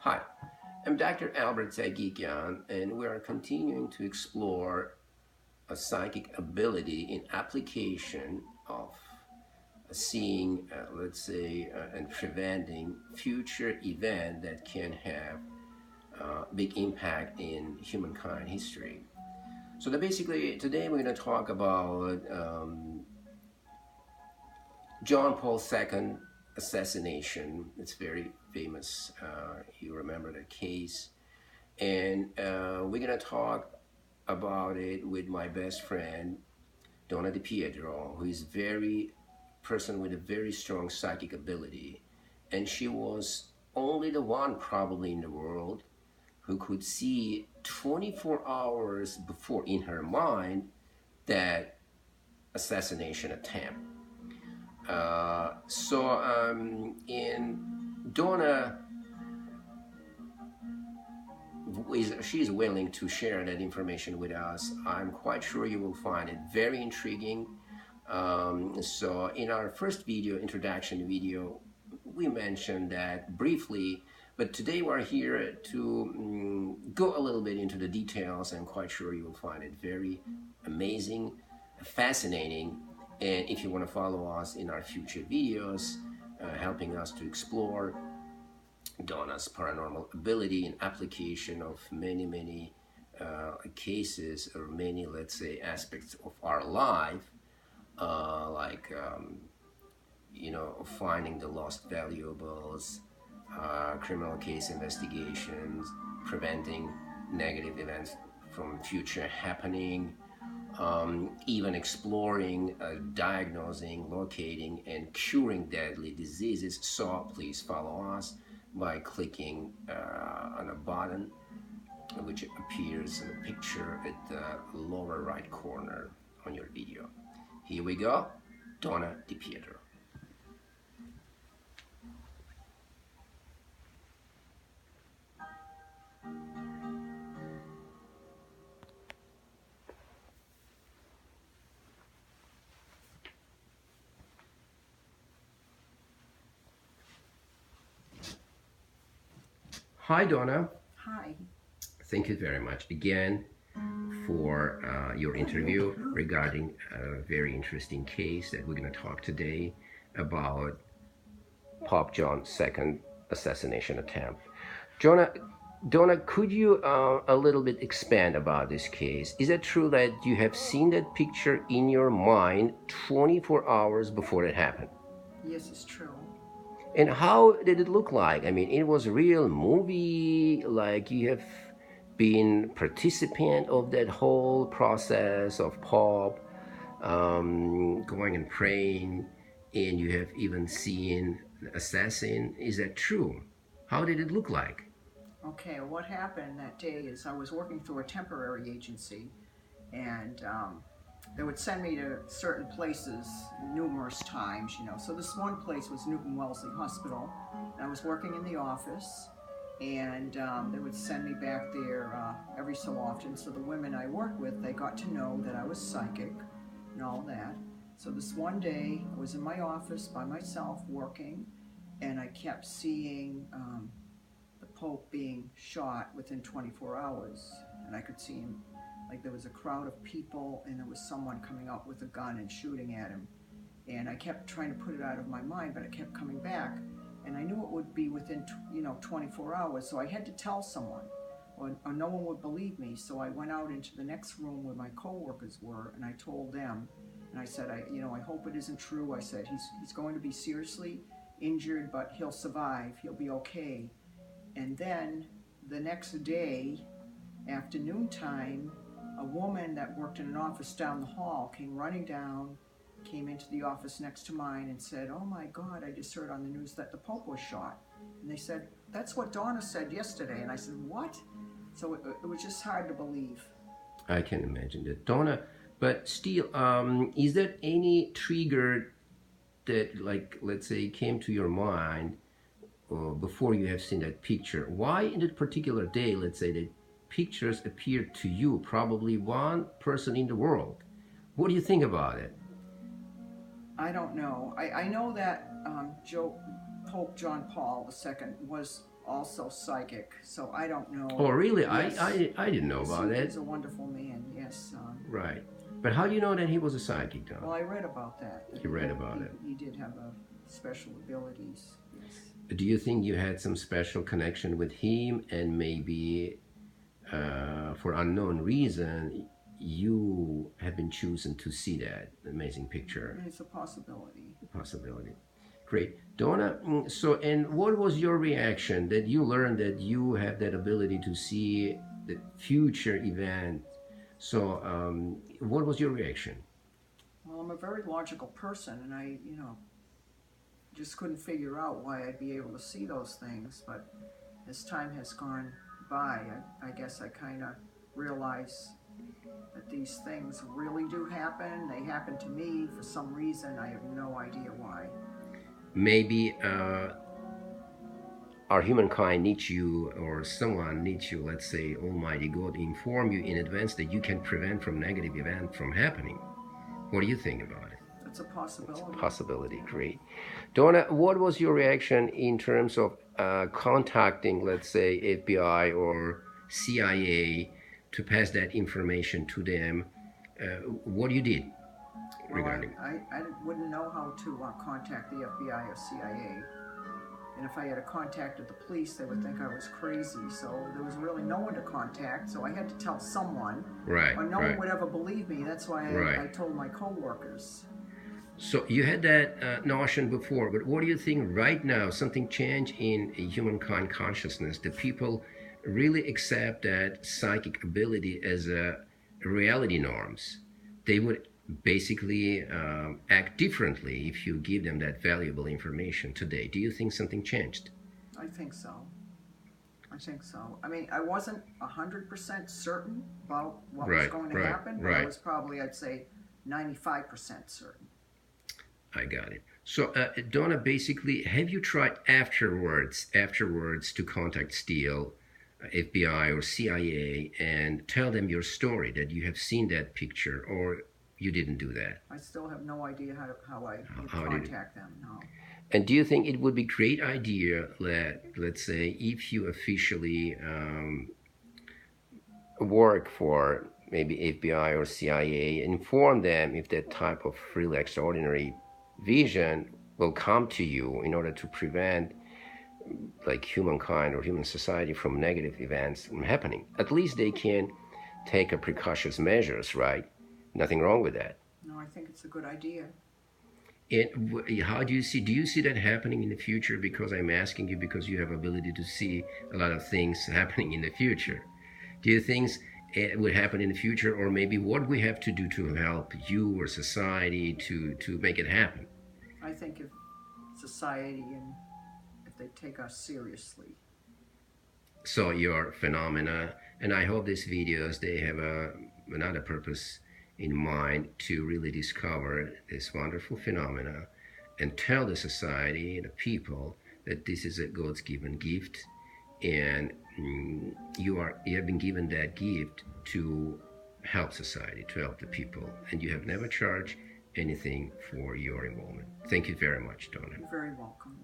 Hi, I'm Dr. Albert Tsagikyan, and we are continuing to explore a psychic ability in application of seeing, let's say, and preventing future event that can have big impact in humankind history. So that basically today we're going to talk about John Paul II assassination. It's very famous. You remember the case. And we're going to talk about it with my best friend, Donna DiPietro, who is very person with a very strong psychic ability. And she was only the one probably in the world who could see 24 hours before in her mind that assassination attempt. In Donna she's willing to share that information with us. I'm quite sure you will find it very intriguing. So in our first video, introduction video, we mentioned that briefly, but today we're here to go a little bit into the details. I'm quite sure you will find it very amazing, fascinating. And if you want to follow us in our future videos, helping us to explore Donna's paranormal ability and application of many cases or many, let's say, aspects of our life, like finding the lost valuables, criminal case investigations, preventing negative events from future happening, even exploring, diagnosing, locating, and curing deadly diseases. So please follow us by clicking on a button which appears in the picture at the lower right corner on your video. Here we go, Donna DiPietro. Hi, Donna. Hi. Thank you very much again for your interview regarding a very interesting case that we're going to talk today about Pope John II assassination attempt. Donna, could you a little bit expand about this case? Is it true that you have seen that picture in your mind 24 hours before it happened? Yes, it's true. And how did it look like? I mean, it was a real movie, like you have been participant of that whole process of Pope going and praying, and you have even seen the assassin. Is that true? How did it look like? Okay, what happened that day is I was working through a temporary agency, and they would send me to certain places numerous times, So this one place was Newton Wellesley Hospital, and I was working in the office, and they would send me back there every so often. So the women I worked with, they got to know that I was psychic and all that. So this one day, I was in my office by myself working, and I kept seeing the Pope being shot within 24 hours. And I could see him, like there was a crowd of people, and there was someone coming out with a gun and shooting at him. And I kept trying to put it out of my mind, but it kept coming back. And I knew it would be within 24 hours, so I had to tell someone, or no one would believe me. So I went out into the next room where my coworkers were, and I told them, and I said, I hope it isn't true. I said, he's going to be seriously injured, but he'll survive. He'll be okay. And then the next day, afternoon time, a woman that worked in an office down the hall came running down, came into the office next to mine and said, "Oh my God, I just heard on the news that the Pope was shot." And they said, "That's what Donna said yesterday." And I said, "What?" So it was just hard to believe. I can imagine that, Donna. But still, is there any trigger that, like, let's say, came to your mind before you have seen that picture? Why in that particular day, let's say, that pictures appeared to you, probably one person in the world? What do you think about it? I don't know. I know that Pope John Paul II was also psychic. So I don't know. Oh, really? Yes. I didn't know about that. He's a wonderful man. Yes. Right. But how do you know that he was a psychic, Don? Well, I read about that. You read about it. He did have special abilities. Yes. Do you think you had some special connection with him, and maybe for unknown reason you have been chosen to see that amazing picture? It's a possibility. Possibility. Great. Donna, so, and what was your reaction that you learned that you have that ability to see the future event? So what was your reaction? Well, I'm a very logical person, and I, just couldn't figure out why I'd be able to see those things. But as time has gone by, I guess I kind of realize that these things really do happen. They happen to me for some reason. I have no idea why. Maybe our humankind needs you, or someone needs you, let's say Almighty God, inform you in advance that you can prevent from negative event from happening. What do you think about it? It's a possibility. It's a possibility. Great. Donna, what was your reaction in terms of contacting, let's say, FBI or CIA to pass that information to them? What you did regarding? Well, I wouldn't know how to contact the FBI or CIA. And if I had a contact with the police, they would think I was crazy. So there was really no one to contact. So I had to tell someone. Right. Or no one would ever believe me. That's why I told my coworkers. So you had that notion before, but what do you think right now? Something changed in humankind consciousness. The people really accept that psychic ability as a reality norms. They would basically act differently if you give them that valuable information today. Do you think something changed? I think so. I think so. I mean, I wasn't 100% certain about what was going to happen, but I was probably, I'd say, 95% certain. I got it. So, Donna, basically, have you tried afterwards to contact Steele, FBI or CIA, and tell them your story, that you have seen that picture, or you didn't do that? I still have no idea how I would contact them, no. And do you think it would be a great idea that, let's say, if you officially work for maybe FBI or CIA, inform them if that type of really extraordinary vision will come to you in order to prevent like humankind or human society from negative events from happening? At least they can take a precautionary measures, right? Nothing wrong with that. No, I think it's a good idea. And how do you see that happening in the future? Because I'm asking you because you have ability to see a lot of things happening in the future. Do you think it would happen in the future, or maybe what we have to do to help you or society to make it happen? I think if society and if they take us seriously. So your phenomena, and I hope these videos, they have another purpose in mind to really discover this wonderful phenomena and tell the society, the people, that this is a God's given gift, and you have been given that gift to help society, to help the people, and you have never charged anything for your involvement. Thank you very much, Donna. You're very welcome.